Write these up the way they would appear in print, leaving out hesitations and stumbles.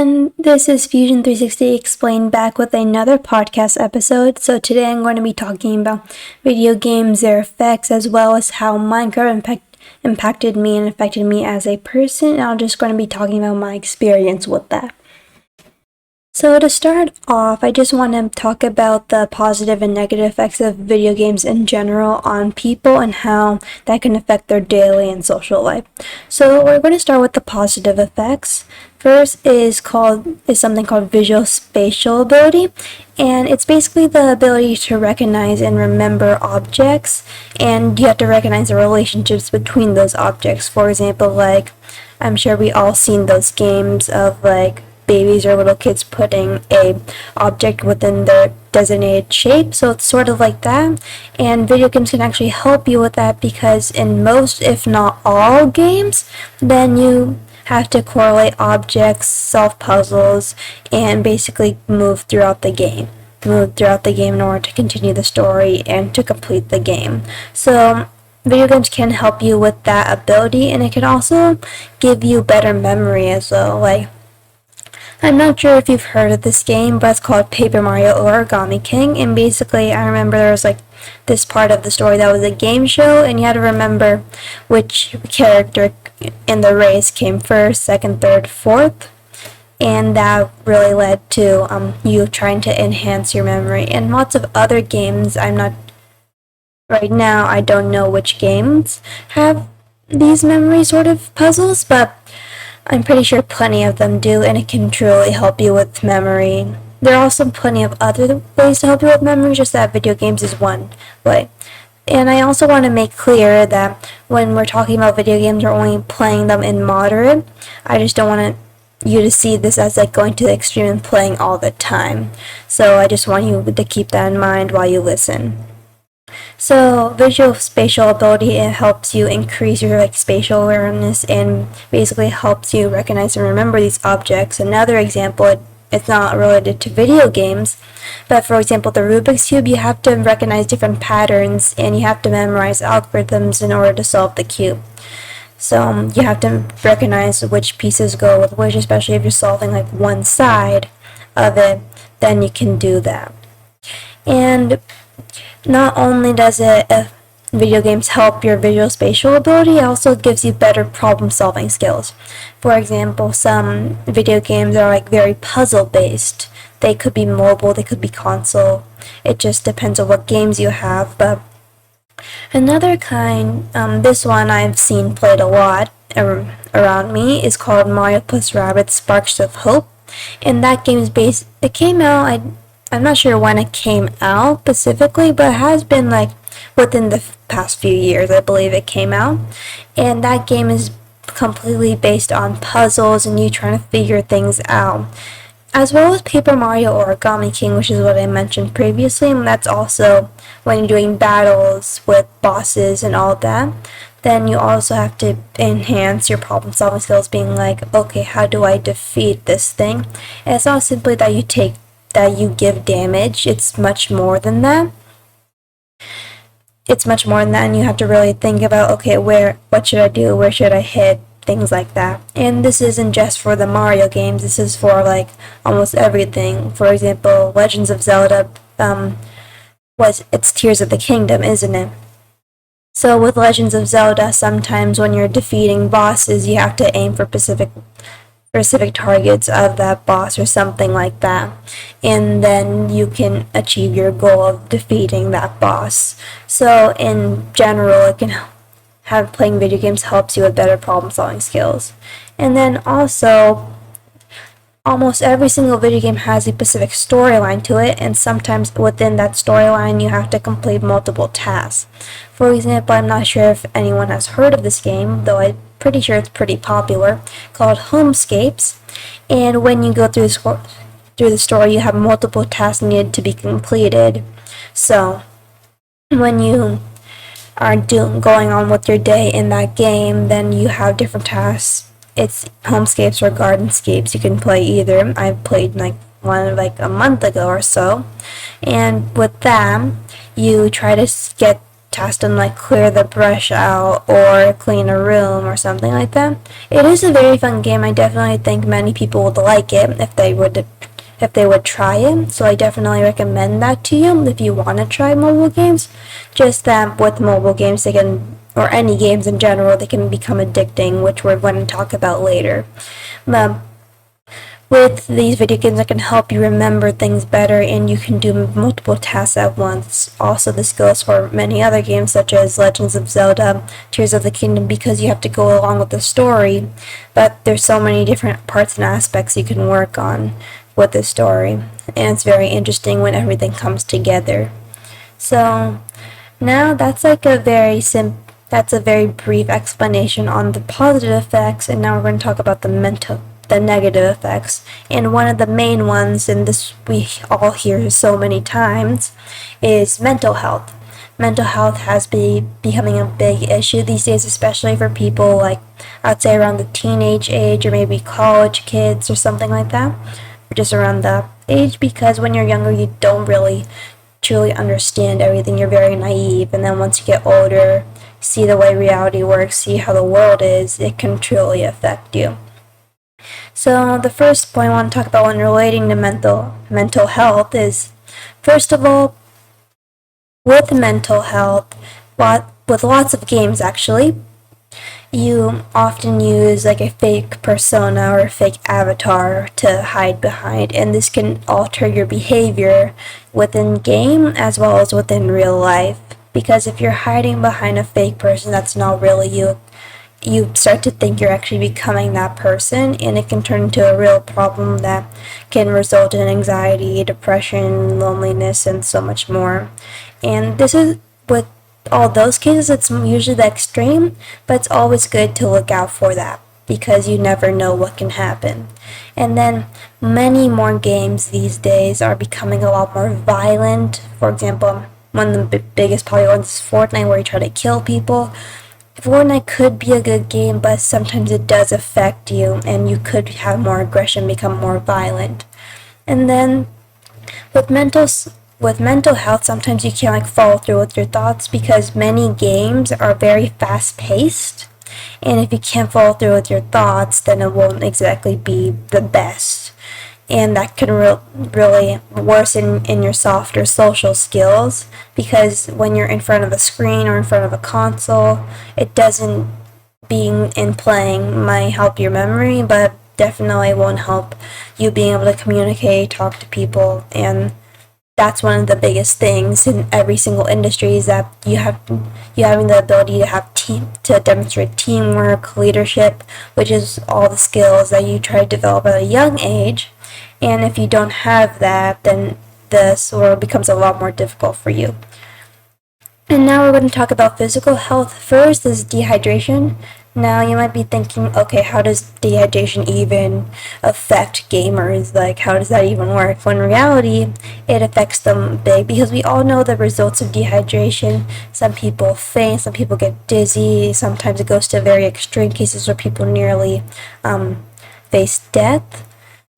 everyone, this is Fusion 360 Explained back with another podcast episode. So today I'm going to be talking about video games, their effects, as well as how Minecraft impacted me and affected me as a person. And I'm just going to be talking about my experience with that. So to start off, I just want to talk about the positive and negative effects of video games in general on people and how that can affect their daily and social life. So we're going to start with the positive effects. First is something called visual spatial ability, and it's basically the ability to recognize and remember objects, and you have to recognize the relationships between those objects. For example, like I'm sure we all seen those games of like babies or little kids putting a object within their designated shape, so it's sort of like that. And video games can actually help you with that because in most, if not all games, then you have to correlate objects, solve puzzles, and basically move throughout the game in order to continue the story and to complete the game. So video games can help you with that ability, and it can also give you better memory as well. Like, I'm not sure if you've heard of this game, but it's called Paper Mario Origami King, and basically I remember there was like this part of the story that was a game show, and you had to remember which character in the race came first, second, third, fourth, and that really led to you trying to enhance your memory. And lots of other games, right now I don't know which games have these memory sort of puzzles, but I'm pretty sure plenty of them do, and it can truly help you with memory. There are also plenty of other ways to help you with memory, just that video games is one way. And I also want to make clear that when we're talking about video games, we're only playing them in moderate. I just don't want you to see this as like going to the extreme and playing all the time. So I just want you to keep that in mind while you listen. So visual spatial ability, it helps you increase your spatial awareness and basically helps you recognize and remember these objects. Another example, it's not related to video games, but for example the Rubik's Cube, you have to recognize different patterns and you have to memorize algorithms in order to solve the cube. So you have to recognize which pieces go with which, especially if you're solving like one side of it, then you can do that. And not only does video games help your visual spatial ability, it also gives you better problem solving skills. For example, some video games are like very puzzle based. They could be mobile, they could be console. It just depends on what games you have. But another kind, this one I've seen played a lot around me, is called Mario plus Rabbids Sparks of Hope. And that game is it came out, I'm not sure when it came out specifically, but it has been like within the past few years, I believe it came out. And that game is completely based on puzzles and you trying to figure things out. As well as Paper Mario Origami King, which is what I mentioned previously, and that's also when you're doing battles with bosses and all that. Then you also have to enhance your problem solving skills, being like, okay, how do I defeat this thing? And it's not simply that you give damage. It's much more than that. And you have to really think about, okay, what should I do? Where should I hit? Things like that. And this isn't just for the Mario games. This is for like almost everything. For example, Legends of Zelda, it's Tears of the Kingdom, isn't it? So with Legends of Zelda, sometimes when you're defeating bosses, you have to aim for specific targets of that boss or something like that, and then you can achieve your goal of defeating that boss. So in general, it can playing video games helps you with better problem solving skills. And then also, almost every single video game has a specific storyline to it, and sometimes within that storyline you have to complete multiple tasks. For example, I'm not sure if anyone has heard of this game, though I'm pretty sure it's pretty popular, called Homescapes. And when you go through the story, you have multiple tasks needed to be completed. So when you are going on with your day in that game, then you have different tasks. It's homescapes or gardenscapes. You can play either. I played one a month ago or so, and with that you try to get task done, like clear the brush out or clean a room or something like that. It is a very fun game. I definitely think many people would like it if they would try it. So I definitely recommend that to you if you want to try mobile games. Just that with mobile games, they can, or any games in general, they can become addicting, which we're going to talk about later. With these video games, that can help you remember things better, and you can do multiple tasks at once. Also, this goes for many other games such as Legends of Zelda, Tears of the Kingdom, because you have to go along with the story, but there's so many different parts and aspects you can work on with the story, and it's very interesting when everything comes together. So now that's like that's a very brief explanation on the positive effects, and now we're going to talk about the negative effects. And one of the main ones, and this we all hear so many times, is mental health. Mental health has been becoming a big issue these days, especially for people like, I'd say around the teenage age, or maybe college kids or something like that, or just around that age, because when you're younger you don't really truly understand everything. You're very naive, and then once you get older, see the way reality works, see how the world is, it can truly affect you. So the first point I want to talk about when relating to mental health is, first of all, with mental health, with lots of games actually, you often use like a fake persona or a fake avatar to hide behind, and this can alter your behavior within game as well as within real life. Because if you're hiding behind a fake person that's not really you, you start to think you're actually becoming that person, and it can turn into a real problem that can result in anxiety, depression, loneliness, and so much more. And this is, with all those cases, it's usually the extreme, but it's always good to look out for that, because you never know what can happen. And then many more games these days are becoming a lot more violent. For example, one of the biggest popular ones is Fortnite, where you try to kill people. Fortnite could be a good game, but sometimes it does affect you, and you could have more aggression, become more violent. And then with mental health, sometimes you can't like follow through with your thoughts, because many games are very fast paced, and if you can't follow through with your thoughts, then it won't exactly be the best. And that can really worsen in your softer social skills, because when you're in front of a screen or in front of a console, it doesn't, being in playing might help your memory, but definitely won't help you being able to communicate, talk to people. And that's one of the biggest things in every single industry, is that you having the ability to have to demonstrate teamwork, leadership, which is all the skills that you try to develop at a young age. And if you don't have that, then this world becomes a lot more difficult for you. And now we're going to talk about physical health. First is dehydration. Now you might be thinking, okay, how does dehydration even affect gamers? Like, how does that even work? Well, in reality, it affects them big, because we all know the results of dehydration. Some people faint, some people get dizzy, sometimes it goes to very extreme cases where people nearly face death.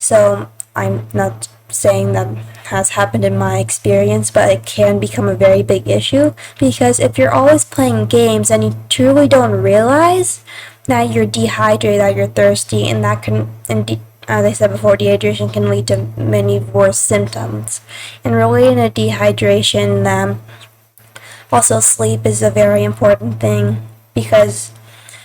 So I'm not saying that has happened in my experience, but it can become a very big issue, because if you're always playing games and you truly don't realize that you're dehydrated, that you're thirsty, and that can, as I said before, dehydration can lead to many worse symptoms. And related to dehydration, also sleep is a very important thing, because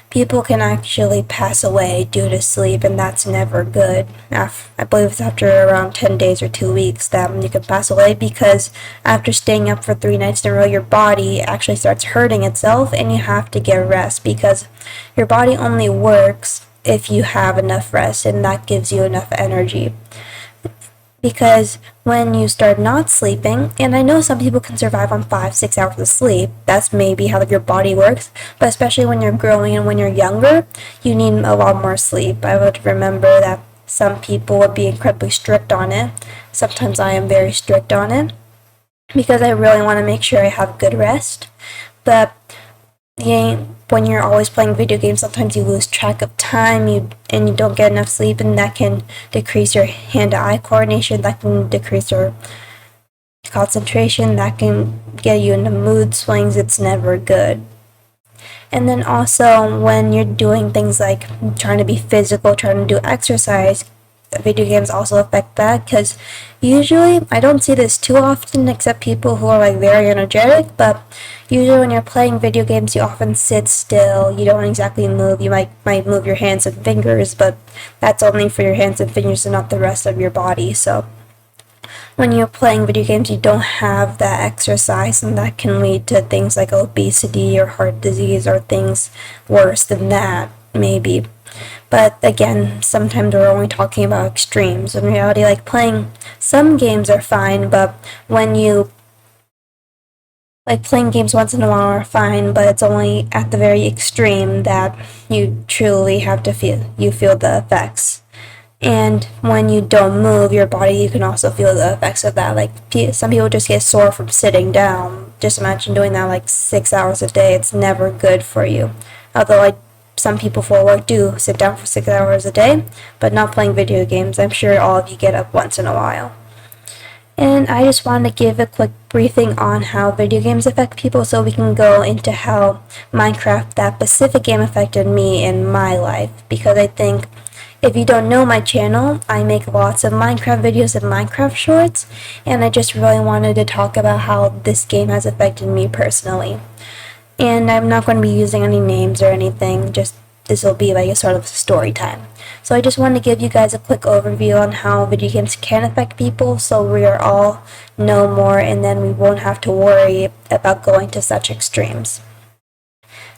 people can actually pass away due to sleep, and that's never good. I believe it's after around 10 days or 2 weeks that you can pass away, because after staying up for 3 nights in a row, your body actually starts hurting itself, and you have to get rest, because your body only works if you have enough rest, and that gives you enough energy. Because when you start not sleeping, and I know some people can survive on 5-6 hours of sleep, that's maybe how your body works, but especially when you're growing and when you're younger, you need a lot more sleep. I would remember that some people would be incredibly strict on it. Sometimes I am very strict on it, because I really want to make sure I have good rest. But when you're always playing video games, sometimes you lose track of time, and you don't get enough sleep, and that can decrease your hand-eye coordination, that can decrease your concentration, that can get you into mood swings. It's never good. And then also when you're doing things like trying to be physical, trying to do exercise, video games also affect that, because usually I don't see this too often except people who are like very energetic, but usually when you're playing video games you often sit still, you don't exactly move. You might move your hands and fingers, but that's only for your hands and fingers and not the rest of your body. So when you're playing video games, you don't have that exercise, and that can lead to things like obesity or heart disease or things worse than that, maybe. But again, sometimes we're only talking about extremes. In reality, like playing some games are fine, but when you like playing games once in a while are fine, but it's only at the very extreme that you truly have to feel the effects. And when you don't move your body, you can also feel the effects of that. Like some people just get sore from sitting down. Just imagine doing that like 6 hours a day. It's never good for you. Although some people for work do sit down for 6 hours a day, but not playing video games. I'm sure all of you get up once in a while. And I just wanted to give a quick briefing on how video games affect people, so we can go into how Minecraft, that specific game, affected me in my life. Because I think if you don't know my channel, I make lots of Minecraft videos and Minecraft shorts, and I just really wanted to talk about how this game has affected me personally. And I'm not going to be using any names or anything, just this will be like a sort of story time. So I just wanted to give you guys a quick overview on how video games can affect people, so we are all know more, and then we won't have to worry about going to such extremes.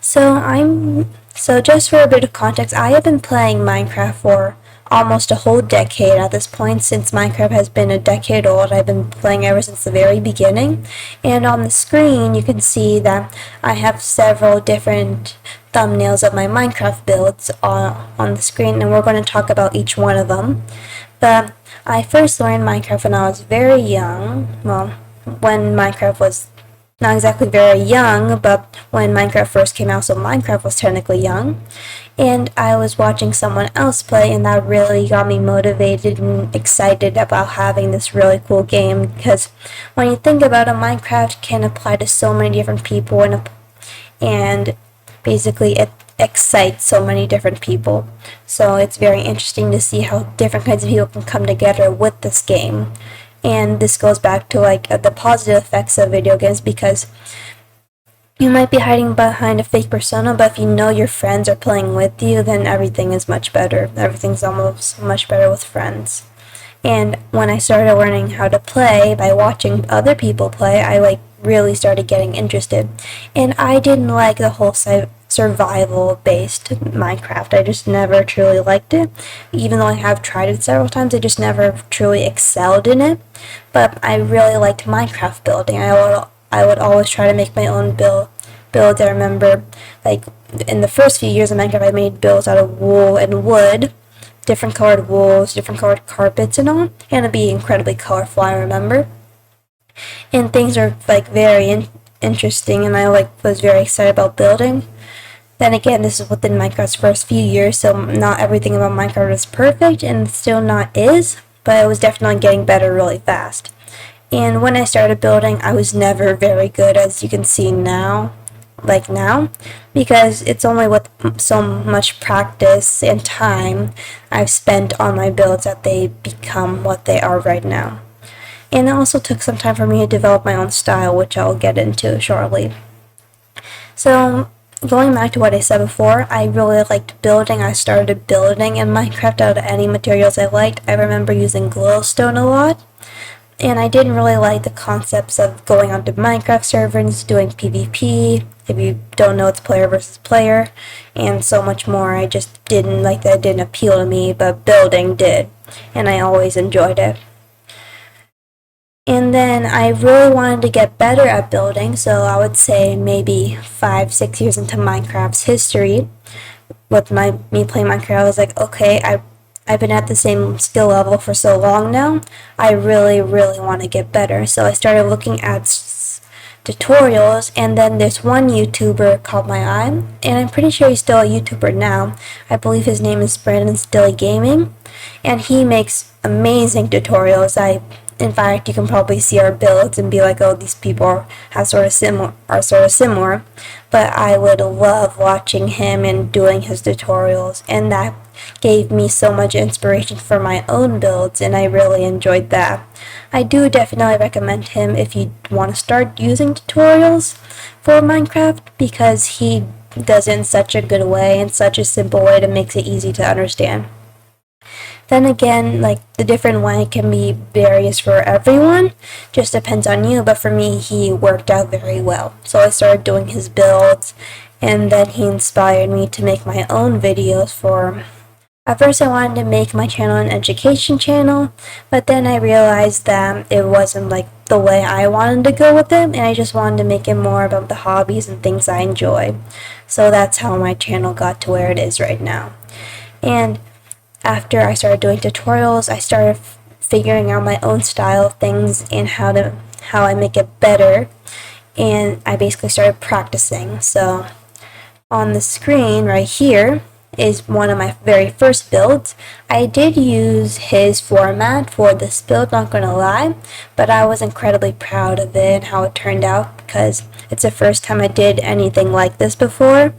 So just for a bit of context, I have been playing Minecraft for almost a whole decade at this point. Since Minecraft has been a decade old, I've been playing ever since the very beginning. And on the screen, you can see that I have several different thumbnails of my Minecraft builds on the screen, and we're going to talk about each one of them. But I first learned Minecraft when I was very young. Well, when Minecraft was not exactly very young, but when Minecraft first came out, so Minecraft was technically young. And I was watching someone else play, and that really got me motivated and excited about having this really cool game, because when you think about it, Minecraft can apply to so many different people, and basically it excites so many different people. So it's very interesting to see how different kinds of people can come together with this game. And this goes back to like the positive effects of video games, because you might be hiding behind a fake persona, but if you know your friends are playing with you, then everything is much better. Everything's almost much better with friends. And when I started learning how to play by watching other people play, I really started getting interested. And I didn't like the whole survival-based Minecraft. I just never truly liked it. Even though I have tried it several times, I just never truly excelled in it. But I really liked Minecraft building. I would always try to make my own builds. I remember, in the first few years of Minecraft, I made builds out of wool and wood, different colored wools, different colored carpets and all, and it'd be incredibly colorful, I remember. And things are very interesting, and I was very excited about building. Then again, this is within Minecraft's first few years, so not everything about Minecraft is perfect, and still not is, but it was definitely getting better really fast. And when I started building, I was never very good, as you can see now, because it's only with so much practice and time I've spent on my builds that they become what they are right now. And it also took some time for me to develop my own style, which I'll get into shortly. So, going back to what I said before, I really liked building. I started building in Minecraft out of any materials I liked. I remember using glowstone a lot. And I didn't really like the concepts of going onto Minecraft servers, doing PvP, if you don't know, it's player versus player, and so much more. I just didn't like that. It didn't appeal to me, but building did, and I always enjoyed it. And then I really wanted to get better at building, so I would say maybe 5-6 years into Minecraft's history, with me playing Minecraft, I was like, okay, I've been at the same skill level for so long now, I really, really want to get better. So I started looking at tutorials, and then there's one YouTuber caught my eye, and I'm pretty sure he's still a YouTuber now. I believe his name is Brandon Stilly Gaming, and he makes amazing tutorials. in fact, you can probably see our builds and be like, oh, these people are sort of similar. But I would love watching him and doing his tutorials, and that gave me so much inspiration for my own builds, and I really enjoyed that. I do definitely recommend him if you want to start using tutorials for Minecraft, because he does it in such a good way and such a simple way that makes it easy to understand. Then again, like, the different way can be various for everyone, just depends on you, but for me, he worked out very well. So I started doing his builds, and then he inspired me to make my own videos for... At first I wanted to make my channel an education channel, but then I realized that it wasn't like the way I wanted to go with it, and I just wanted to make it more about the hobbies and things I enjoy. So that's how my channel got to where it is right now. And after I started doing tutorials, I started figuring out my own style of things and how I make it better, and I basically started practicing. So on the screen right here is one of my very first builds. I did use his format for this build, not gonna lie, but I was incredibly proud of it and how it turned out, because it's the first time I did anything like this before,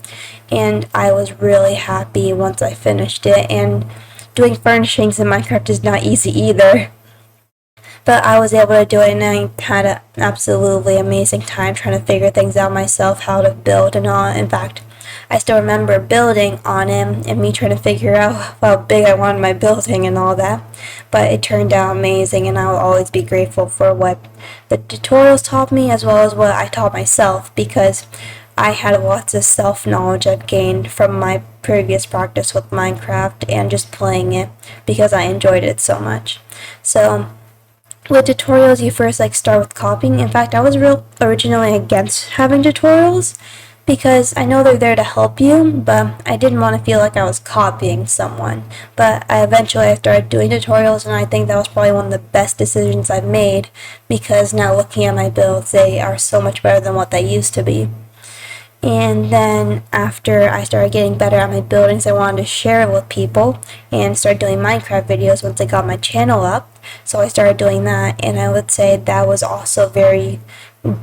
and I was really happy once I finished it. And doing furnishings in Minecraft is not easy either, but I was able to do it, and I had an absolutely amazing time trying to figure things out myself, how to build and all. In fact, I still remember building on him and me trying to figure out how big I wanted my building and all that, but it turned out amazing, and I will always be grateful for what the tutorials taught me as well as what I taught myself, because I had lots of self-knowledge I've gained from my previous practice with Minecraft and just playing it because I enjoyed it so much. So with tutorials, you first start with copying. In fact, I was originally against having tutorials because I know they're there to help you, but I didn't want to feel like I was copying someone. But eventually I started doing tutorials, and I think that was probably one of the best decisions I've made, because now looking at my builds, they are so much better than what they used to be. And then after I started getting better at my buildings, I wanted to share it with people and start doing Minecraft videos once I got my channel up. So I started doing that, and I would say that was also very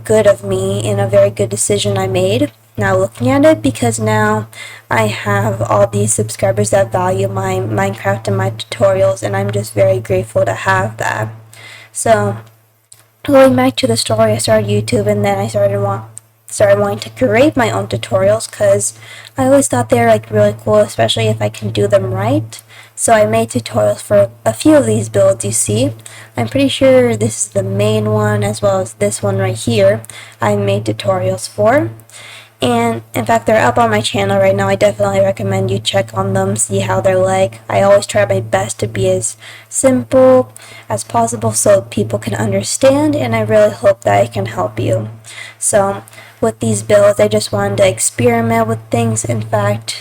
good of me and a very good decision I made now looking at it, because now I have all these subscribers that value my Minecraft and my tutorials, and I'm just very grateful to have that. So going back to the story, I started YouTube, and then I started wanting to create my own tutorials, because I always thought they were really cool, especially if I can do them right. So I made tutorials for a few of these builds you see. I'm pretty sure this is the main one, as well as this one right here I made tutorials for. And in fact, they're up on my channel right now. I definitely recommend you check on them, see how they're like. I always try my best to be as simple as possible so people can understand, and I really hope that I can help you. So with these builds, I just wanted to experiment with things. In fact,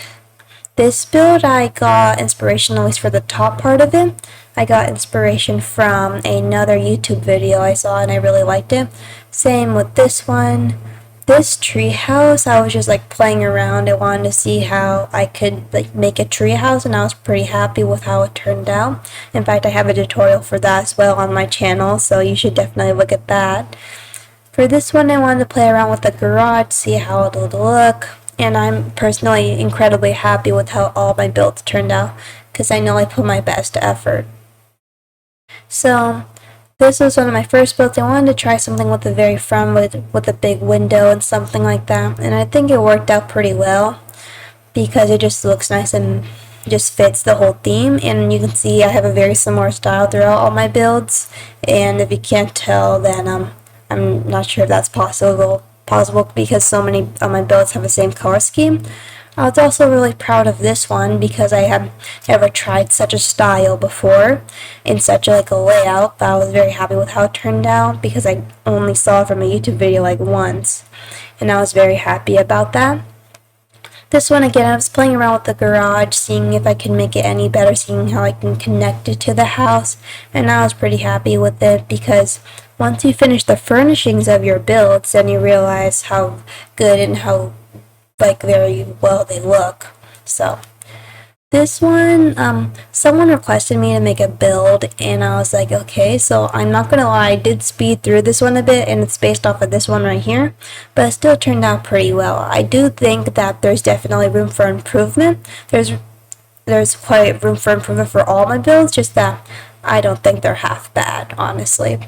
this build I got inspiration, at least for the top part of it. I got inspiration from another YouTube video I saw, and I really liked it. Same with this one. This tree house, I was just playing around. I wanted to see how I could make a tree house, and I was pretty happy with how it turned out. In fact, I have a tutorial for that as well on my channel, so you should definitely look at that. For this one, I wanted to play around with the garage, see how it would look, and I'm personally incredibly happy with how all my builds turned out, because I know I put my best effort. So this was one of my first builds. I wanted to try something with the very front with a big window and something like that, and I think it worked out pretty well because it just looks nice and just fits the whole theme. And you can see I have a very similar style throughout all my builds, and if you can't tell, then I'm not sure if that's possible because so many of my builds have the same color scheme. I was also really proud of this one because I have never tried such a style before in such a layout, but I was very happy with how it turned out because I only saw it from a YouTube video once, and I was very happy about that. This one, again, I was playing around with the garage, seeing if I can make it any better, seeing how I can connect it to the house, and I was pretty happy with it because once you finish the furnishings of your builds, then you realize how good and how very well they look. So This one, someone requested me to make a build, and I was like, okay, so I'm not gonna lie, I did speed through this one a bit, and it's based off of this one right here, but it still turned out pretty well. I do think that there's definitely room for improvement. There's quite room for improvement for all my builds, just that I don't think they're half bad, honestly.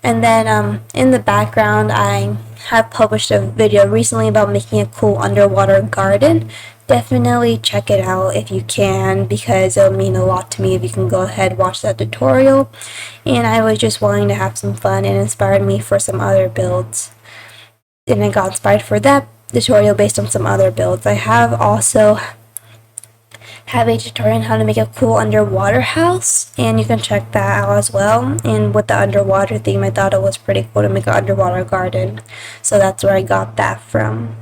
And then in the background, I have published a video recently about making a cool underwater garden. Definitely check it out if you can, because it'll mean a lot to me if you can go ahead and watch that tutorial. And I was just wanting to have some fun and inspired me for some other builds. And I got inspired for that tutorial based on some other builds. I have also have a tutorial on how to make a cool underwater house, and you can check that out as well. And with the underwater theme, I thought it was pretty cool to make an underwater garden, so that's where I got that from.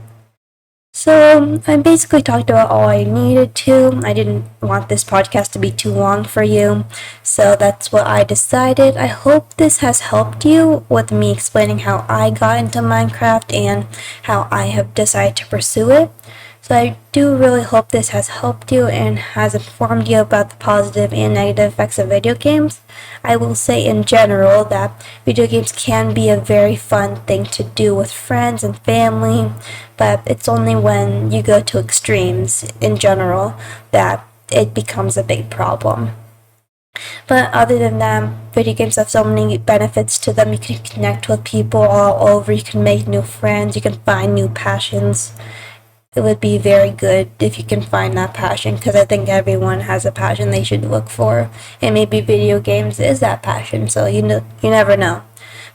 So I basically talked about all I needed to. I didn't want this podcast to be too long for you, so that's what I decided. I hope this has helped you with me explaining how I got into Minecraft and how I have decided to pursue it. So I do really hope this has helped you and has informed you about the positive and negative effects of video games. I will say in general that video games can be a very fun thing to do with friends and family, but it's only when you go to extremes in general that it becomes a big problem. But other than that, video games have so many benefits to them. You can connect with people all over, you can make new friends, you can find new passions. It would be very good if you can find that passion, because I think everyone has a passion they should look for, and maybe video games is that passion, so you never know.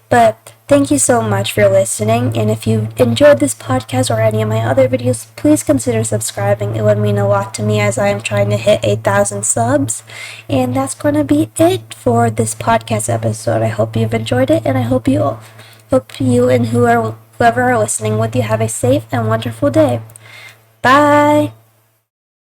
But thank you so much for listening, and if you enjoyed this podcast or any of my other videos, please consider subscribing. It would mean a lot to me as I am trying to hit 8,000 subs. And that's going to be it for this podcast episode. I hope you've enjoyed it, and I hope you and whoever are listening with you have a safe and wonderful day. Bye!